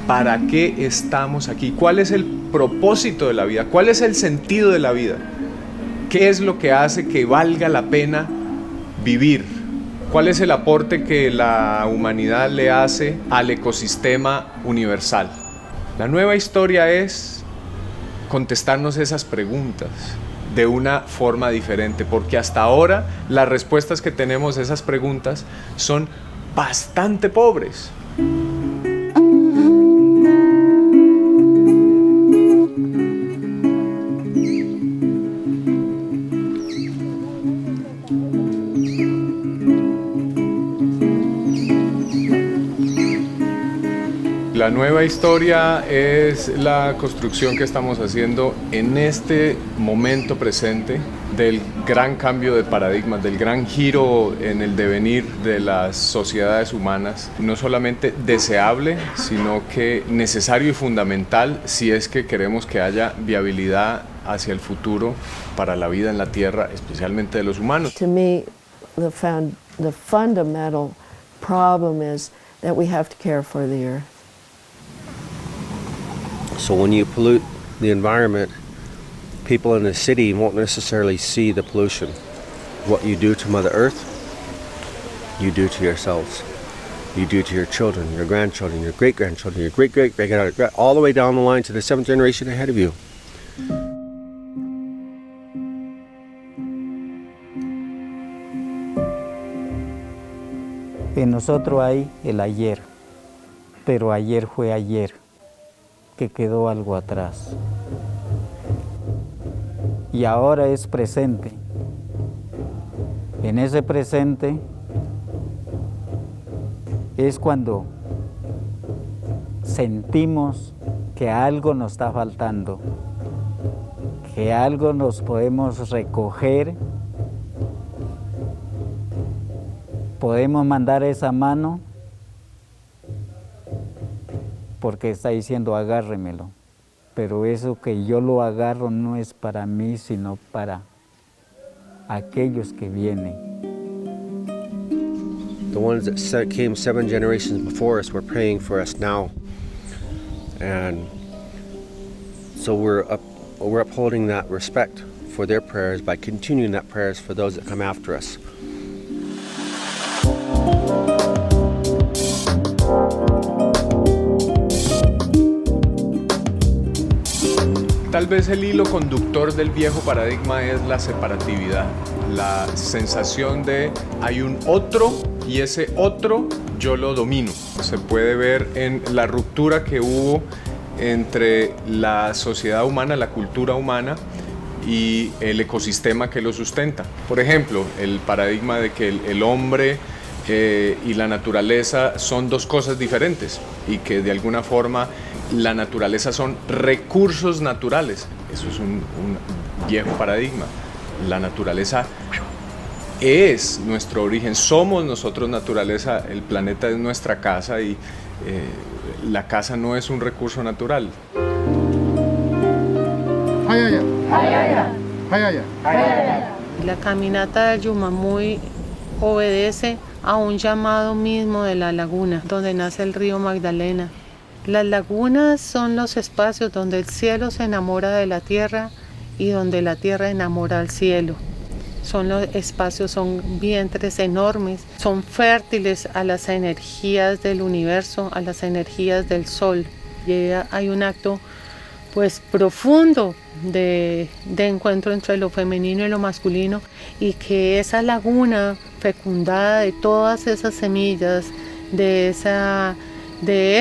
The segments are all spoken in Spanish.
¿Para qué estamos aquí? ¿Cuál es el propósito de la vida? ¿Cuál es el sentido de la vida? ¿Qué es lo que hace que valga la pena vivir? ¿Cuál es el aporte que la humanidad le hace al ecosistema universal? La nueva historia es contestarnos esas preguntas de una forma diferente, porque hasta ahora las respuestas que tenemos a esas preguntas son bastante pobres. La nueva historia es la construcción que estamos haciendo en este momento presente del gran cambio de paradigmas, del gran giro en el devenir de las sociedades humanas, no solamente deseable, sino que necesario y fundamental si es que queremos que haya viabilidad hacia el futuro para la vida en la Tierra, especialmente de los humanos. To me, the fundamental problem is that we have to care for the earth. So when you pollute the environment, people in the city won't necessarily see the pollution. What you do to Mother Earth, you do to yourselves. You do to your children, your grandchildren, your great-grandchildren, your great-great-great, all the way down the line to the 7th generation ahead of you. En nosotros hay el ayer, pero ayer fue ayer, que quedó algo atrás. Y ahora es presente. En ese presente es cuando sentimos que algo nos está faltando, que algo nos podemos recoger, podemos mandar esa mano porque está diciendo agárremelo, pero eso que yo lo agarro no es para mí, sino para aquellos que vienen. The ones that came 7 generations before us were praying for us now. And so we're upholding that respect for their prayers by continuing that prayers for those that come after us. Tal vez el hilo conductor del viejo paradigma es la separatividad, la sensación de hay un otro y ese otro yo lo domino. Se puede ver en la ruptura que hubo entre la sociedad humana, la cultura humana y el ecosistema que lo sustenta. Por ejemplo, el paradigma de que el hombre y la naturaleza son dos cosas diferentes y que de alguna forma la naturaleza son recursos naturales. Eso es un viejo paradigma. La naturaleza es nuestro origen, somos nosotros naturaleza, el planeta es nuestra casa y la casa no es un recurso natural. La caminata del Yumamuy obedece a un llamado mismo de la laguna, donde nace el río Magdalena. Las lagunas son los espacios donde el cielo se enamora de la tierra y donde la tierra enamora al cielo. Son los espacios, son vientres enormes, son fértiles a las energías del universo, a las energías del sol. Y hay un acto pues profundo de encuentro entre lo femenino y lo masculino, y que esa laguna fecundada de todas esas semillas, de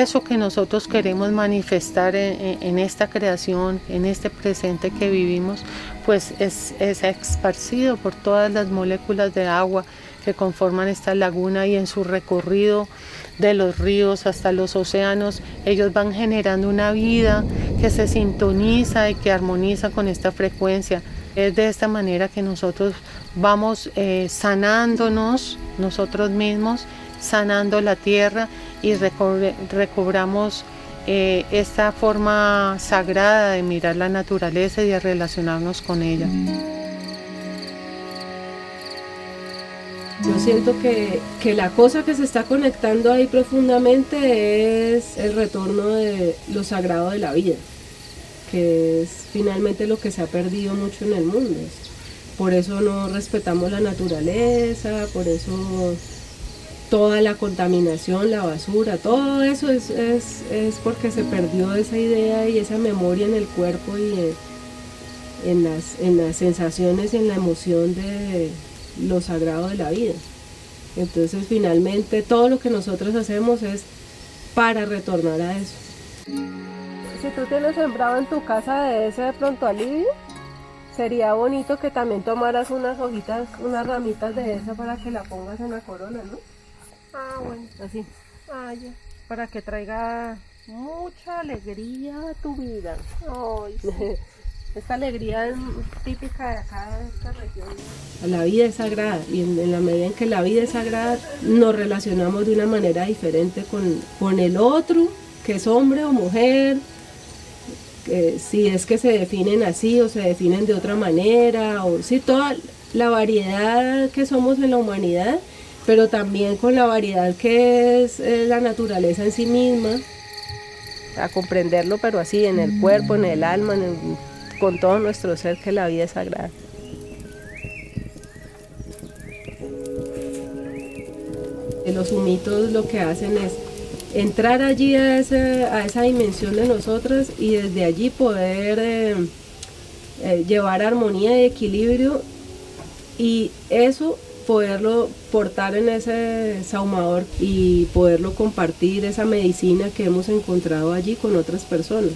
eso que nosotros queremos manifestar en esta creación, en este presente que vivimos, pues es esparcido por todas las moléculas de agua que conforman esta laguna, y en su recorrido de los ríos hasta los océanos, ellos van generando una vida que se sintoniza y que armoniza con esta frecuencia. Es de esta manera que nosotros vamos sanándonos nosotros mismos, sanando la tierra, y recobramos esta forma sagrada de mirar la naturaleza y de relacionarnos con ella. Yo siento que la cosa que se está conectando ahí profundamente es el retorno de lo sagrado de la vida, que es finalmente lo que se ha perdido mucho en el mundo. Por eso no respetamos la naturaleza, por eso toda la contaminación, la basura, todo eso es porque se perdió esa idea y esa memoria en el cuerpo y en las sensaciones y en la emoción de lo sagrado de la vida. Entonces finalmente todo lo que nosotros hacemos es para retornar a eso. Si tú tienes sembrado en tu casa de ese de pronto alivio, sería bonito que también tomaras unas hojitas, unas ramitas de esa para que la pongas en la corona, ¿no? Ah, bueno, así. Ah, ya. Para que traiga mucha alegría a tu vida. Ay, sí. Esta alegría es típica de acá, de esta región. La vida es sagrada y en la medida en que la vida es sagrada nos relacionamos de una manera diferente con el otro, que es hombre o mujer, que si es que se definen así o se definen de otra manera, o sí, toda la variedad que somos en la humanidad, pero también con la variedad que es la naturaleza en sí misma, a comprenderlo, pero así en el cuerpo, en el alma, con todo nuestro ser, que la vida es sagrada. Los humitos lo que hacen es entrar allí a esa dimensión de nosotras y desde allí poder llevar armonía y equilibrio, y eso poderlo portar en ese saumador y poderlo compartir, esa medicina que hemos encontrado allí con otras personas.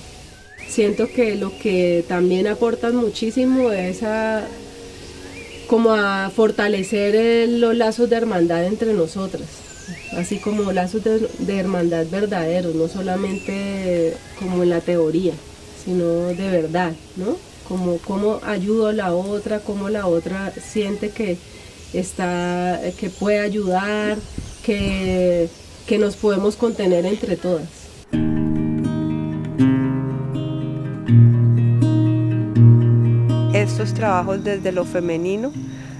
Siento que lo que también aportan muchísimo es como a fortalecer los lazos de hermandad entre nosotras, así como lazos de hermandad verdaderos, no solamente como en la teoría, sino de verdad, ¿no? Como ayudo a la otra, como la otra siente que puede ayudar, que nos podemos contener entre todas. Estos trabajos desde lo femenino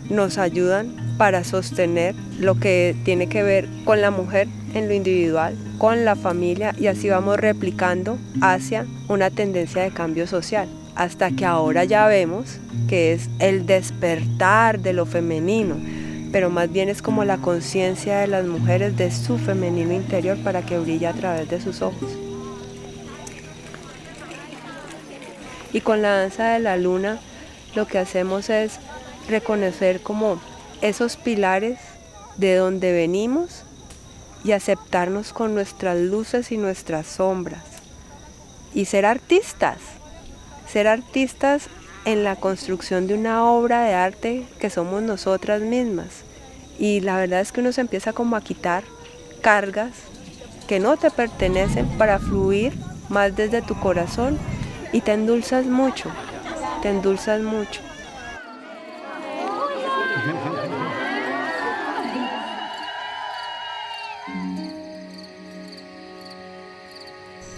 nos ayudan para sostener lo que tiene que ver con la mujer en lo individual, con la familia, y así vamos replicando hacia una tendencia de cambio social, hasta que ahora ya vemos que es el despertar de lo femenino, pero más bien es como la conciencia de las mujeres de su femenino interior para que brille a través de sus ojos. Y con la danza de la luna lo que hacemos es reconocer como esos pilares de donde venimos y aceptarnos con nuestras luces y nuestras sombras. Y ser artistas en la construcción de una obra de arte que somos nosotras mismas. Y la verdad es que uno se empieza como a quitar cargas que no te pertenecen para fluir más desde tu corazón, y te endulzas mucho.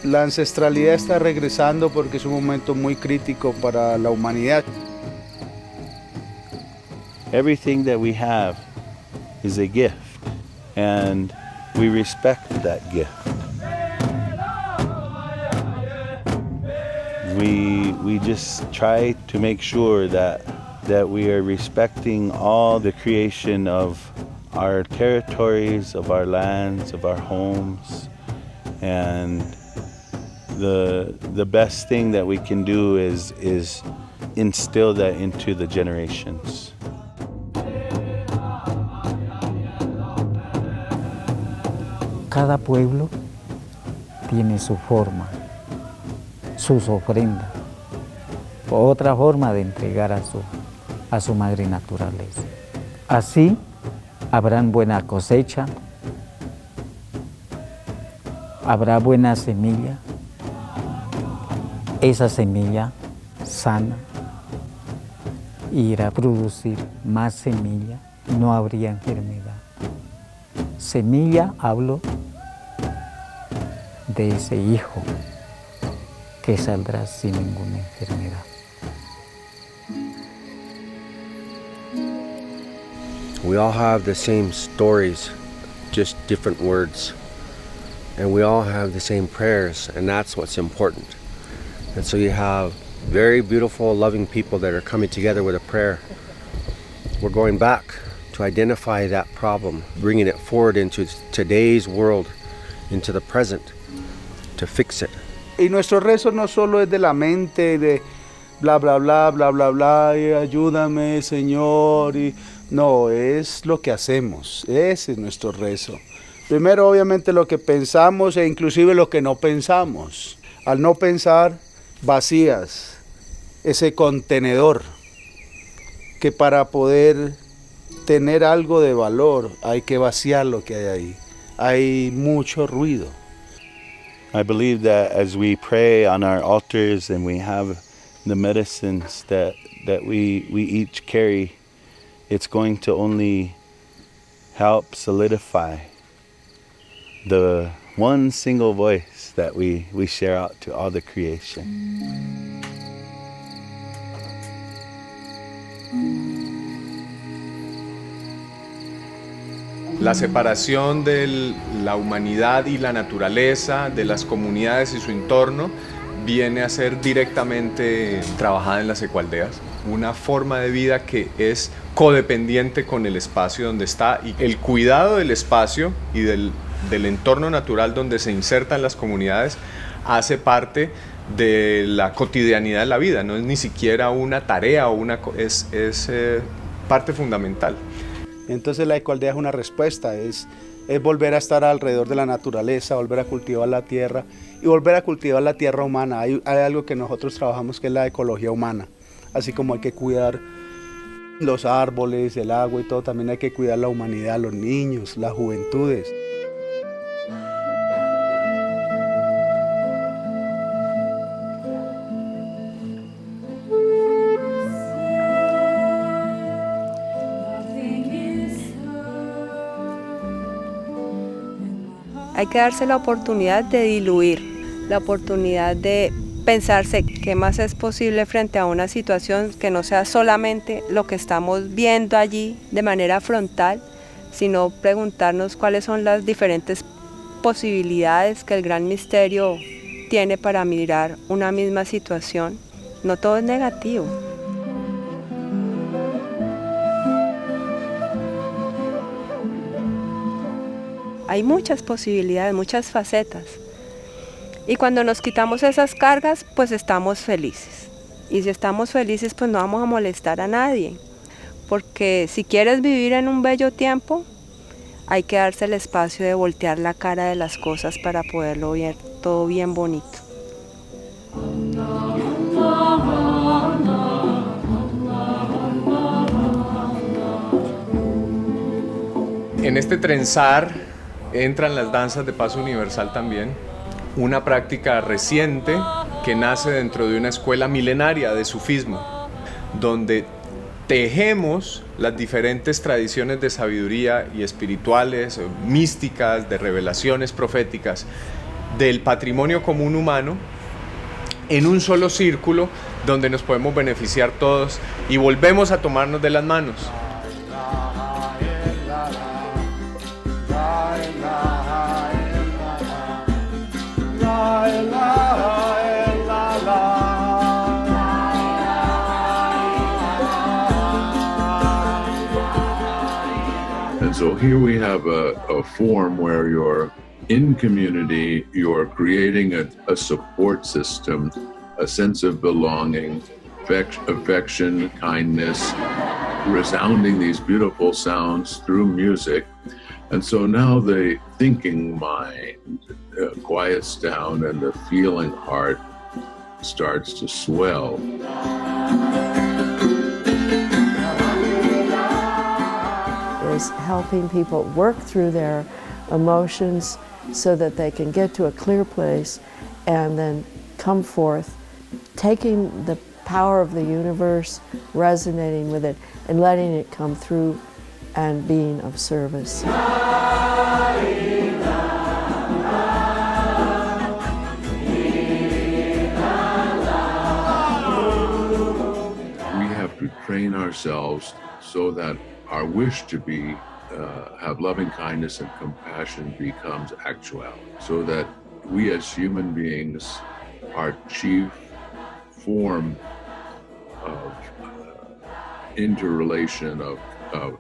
La ancestralidad está regresando porque es un momento muy crítico para la humanidad. Everything that we have is a gift, and we respect that gift. We just try to make sure that we are respecting all the creation of our territories, of our lands, of our homes, and the best thing that we can do is instill that into the generations. Cada pueblo tiene su forma, sus ofrendas, otra forma de entregar a su madre naturaleza. Así habrán buena cosecha, habrá buena semilla, esa semilla sana irá a producir más semilla, no habría enfermedad. Semilla, hablo de ese hijo que saldrá sin ninguna enfermedad. We all have the same stories, just different words. And we all have the same prayers, and that's what's important. And so you have very beautiful, loving people that are coming together with a prayer. We're going back to identify that problem, bringing it forward into today's world, into the present, to fix it. Y nuestro rezo no solo es de la mente, de bla, bla, bla, bla, bla, bla, y ayúdame, Señor. No, es lo que hacemos, ese es nuestro rezo. Primero, obviamente, lo que pensamos e inclusive lo que no pensamos. Al no pensar, vacías ese contenedor que para poder tener algo de valor hay que vaciar lo que hay ahí. Hay mucho ruido. I believe that as we pray on our altars and we have the medicines that we each carry, it's going to only help solidify the one single voice that we share out to all the creation. La separación de la humanidad y la naturaleza, de las comunidades y su entorno, viene a ser directamente trabajada en las ecoaldeas. Una forma de vida que es codependiente con el espacio donde está, y el cuidado del espacio y del entorno natural donde se insertan las comunidades hace parte de la cotidianidad de la vida, no es ni siquiera una tarea, es parte fundamental. Entonces la ecoaldea es una respuesta, es volver a estar alrededor de la naturaleza, volver a cultivar la tierra y volver a cultivar la tierra humana. Hay algo que nosotros trabajamos que es la ecología humana, así como hay que cuidar los árboles, el agua y todo, también hay que cuidar la humanidad, los niños, las juventudes. Hay que darse la oportunidad de diluir, la oportunidad de pensarse qué más es posible frente a una situación que no sea solamente lo que estamos viendo allí de manera frontal, sino preguntarnos cuáles son las diferentes posibilidades que el gran misterio tiene para mirar una misma situación. No todo es negativo. Hay muchas posibilidades, muchas facetas. Y cuando nos quitamos esas cargas, pues estamos felices. Y si estamos felices, pues no vamos a molestar a nadie. Porque si quieres vivir en un bello tiempo, hay que darse el espacio de voltear la cara de las cosas para poderlo ver todo bien bonito. En este trenzar entran las danzas de paso universal también, una práctica reciente que nace dentro de una escuela milenaria de sufismo, donde tejemos las diferentes tradiciones de sabiduría y espirituales, místicas, de revelaciones proféticas, del patrimonio común humano, en un solo círculo donde nos podemos beneficiar todos y volvemos a tomarnos de las manos. And so here we have a form where you're in community, you're creating a support system, a sense of belonging, affection, kindness, resounding these beautiful sounds through music. And so now the thinking mind quiets down and the feeling heart starts to swell. Is helping people work through their emotions so that they can get to a clear place and then come forth, taking the power of the universe, resonating with it, and letting it come through and being of service. We have to train ourselves so that our wish to be have loving kindness and compassion becomes actuality, so that we as human beings, our chief form of interrelation of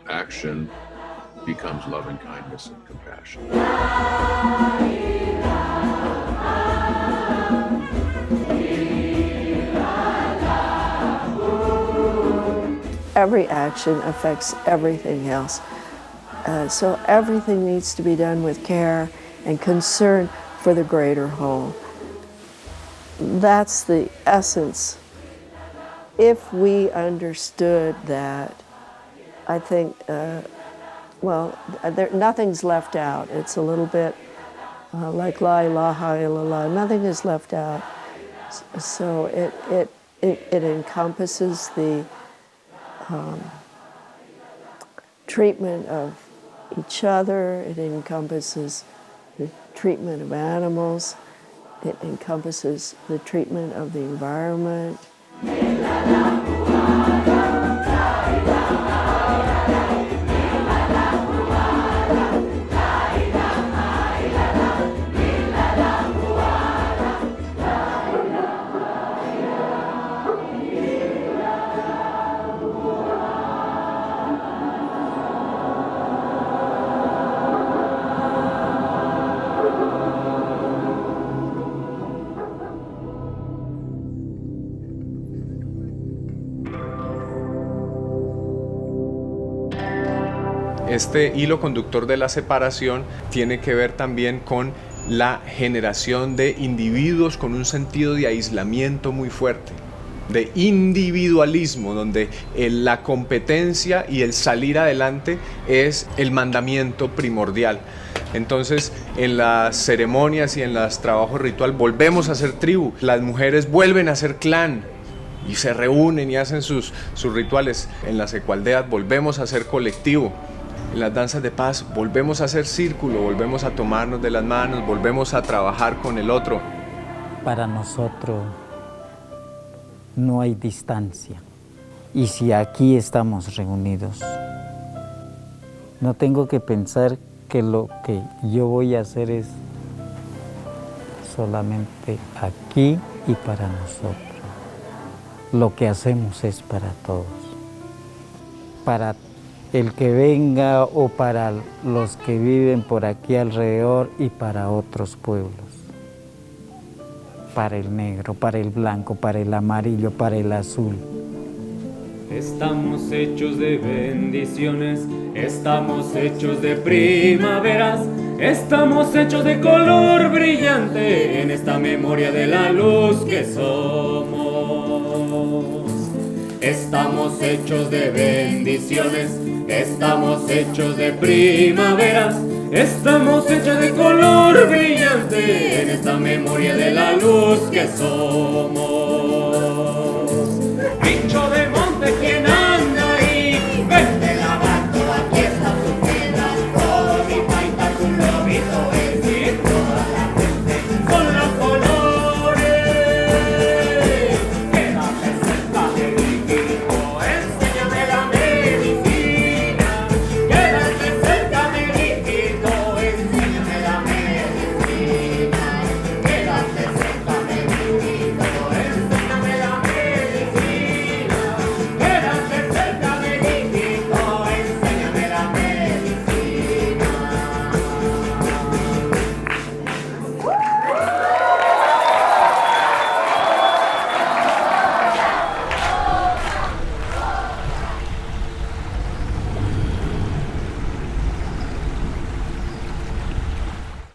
action becomes loving kindness and compassion. Every action affects everything else. So everything needs to be done with care and concern for the greater whole. That's the essence. If we understood that, I think, nothing's left out. It's a little bit like La ilaha illallah. Nothing is left out. So it encompasses the treatment of each other. It encompasses the treatment of animals. It encompasses the treatment of the environment. Este hilo conductor de la separación tiene que ver también con la generación de individuos con un sentido de aislamiento muy fuerte, de individualismo, donde la competencia y el salir adelante es el mandamiento primordial. Entonces, en las ceremonias y en los trabajos ritual volvemos a ser tribu, las mujeres vuelven a ser clan y se reúnen y hacen sus rituales. En las ecualdeas volvemos a ser colectivo. En las danzas de paz volvemos a hacer círculo, volvemos a tomarnos de las manos, volvemos a trabajar con el otro. Para nosotros no hay distancia. Y si aquí estamos reunidos, no tengo que pensar que lo que yo voy a hacer es solamente aquí y para nosotros. Lo que hacemos es para todos. Para el que venga o para los que viven por aquí alrededor y para otros pueblos. Para el negro, para el blanco, para el amarillo, para el azul. Estamos hechos de bendiciones, estamos hechos de primaveras, estamos hechos de color brillante en esta memoria de la luz que somos. Estamos hechos de bendiciones, estamos hechos de primaveras, estamos hechos de color brillante en esta memoria de la luz que somos.